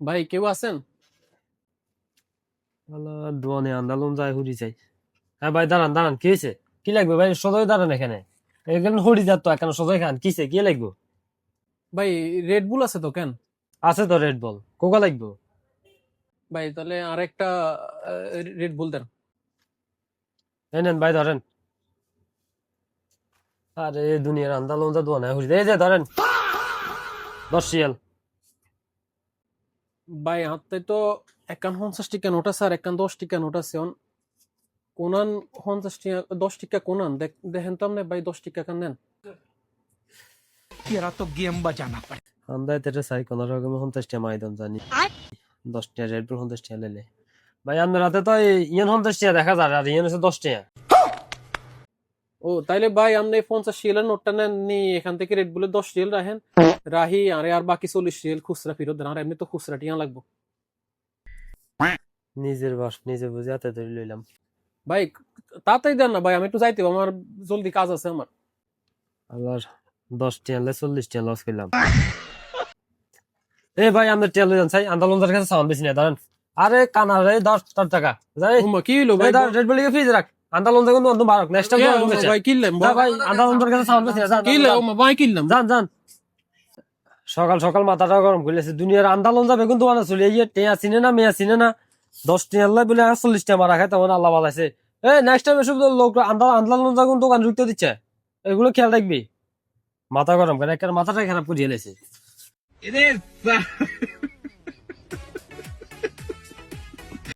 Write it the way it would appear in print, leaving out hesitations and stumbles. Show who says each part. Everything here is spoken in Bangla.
Speaker 1: ভাই কেউ আছেন?
Speaker 2: দোয়ানে আন্দালন যায় হুড়ি চাই। হ্যাঁ ভাই দাঁড়ান দাঁড়ান, কি হয়েছে? কি লাগবে ভাই? সদয় দাঁড়ান এখানে। এখানে হুড়ি যাত তো এখানে সদয় খান, কিসে কি লাগবে?
Speaker 1: ভাই রেড বুল আছে তো কেন?
Speaker 2: আছে তো রেড বল, কোকা লাগবে।
Speaker 1: ভাই তাহলে আরেকটা রেড বুল দেন।
Speaker 2: এই নেন ভাই ধরেন। আরে দুনিয়ার আন্দালন যা দোয়ানে হুড়ি এই যে ধরেন 10 রিয়াল।
Speaker 1: ভাই হাতে তো একান 50 টাকা নোট আছে আর একান 10 টাকা নোট আছে কোনান 50 টাকা 10 টাকা কোনান দেখেন তো আপনি ভাই 10 টাকা কান নেন।
Speaker 3: तेरा तो गेम बजाना पड़ेगा।
Speaker 2: আন্দায় তেরে চাই কোন রকম 50 টাকা মাইদান জানি। 10 টাকা রেড বল 50 টাকা লেলে। ভাই আপনার হাতে তো ইয়ান 50 টাকা দেখা যায় আর ইয়ান হচ্ছে 10 টাকা।
Speaker 1: ও তাইলে ভাই আপনি 50 রিয়ালের নোটটা নেন নি এখান থেকে রেড বুলের 10 রিয়াল রাখেন। রাহি আরে আর বাকি 40 রিয়াল খুচরা ফেরত দেন আর এমনি তো খুচরা টিয়া লাগবো।
Speaker 2: নিজের বাস নিজে বুঝে হাতে ধরে লইলাম।
Speaker 1: ভাই তাড়াতাড়ি দেন না ভাই, আমি একটু যাইতে হবে, আমার জলদি কাজ আছে আমার।
Speaker 2: আবার 10 টাকা 40 টাকা লস করলাম। এ ভাই আমাদের টেল লই যান চাই আন্দালনদের কাছে সাউন্ড বেশি না দাঁড়ান। আরে কানা রে 10 টাকা যাই।
Speaker 1: ওমা কি হইলো
Speaker 2: এই
Speaker 1: ভাই?
Speaker 2: দাঁড়ান রেড বলিকে ফ্রিজ রাখ। আন্দালন দেখুন তো বারক নেক্সট টাইম তো
Speaker 1: ওমা ভাই কিনলাম
Speaker 2: ভাই আন্দালনদের কাছে সাউন্ড বেশি না যান
Speaker 1: কিনলাম ওমা ভাই কিনলাম।
Speaker 2: যান যান। সকাল সকাল মাথাটা গরম করলেছে দুনিয়ার আন্দালন যাবে কিন্তু দোকানে চলে এই টেয়া চিনে না মেয়া চিনে না 10 টাকা আল্লাহ বলে 40 টাকা মারা খায় তখন আল্লাহ বালাইছে। এই নেক্সট টাইম এসব লোক আন্দালন যাগুন দোকান ঢুকতে দিচ্ছে এগুলো খেয়াল রাখবি। মাথা গরম করে একটা মাথাটা খারাপ করে ঢেলেছে।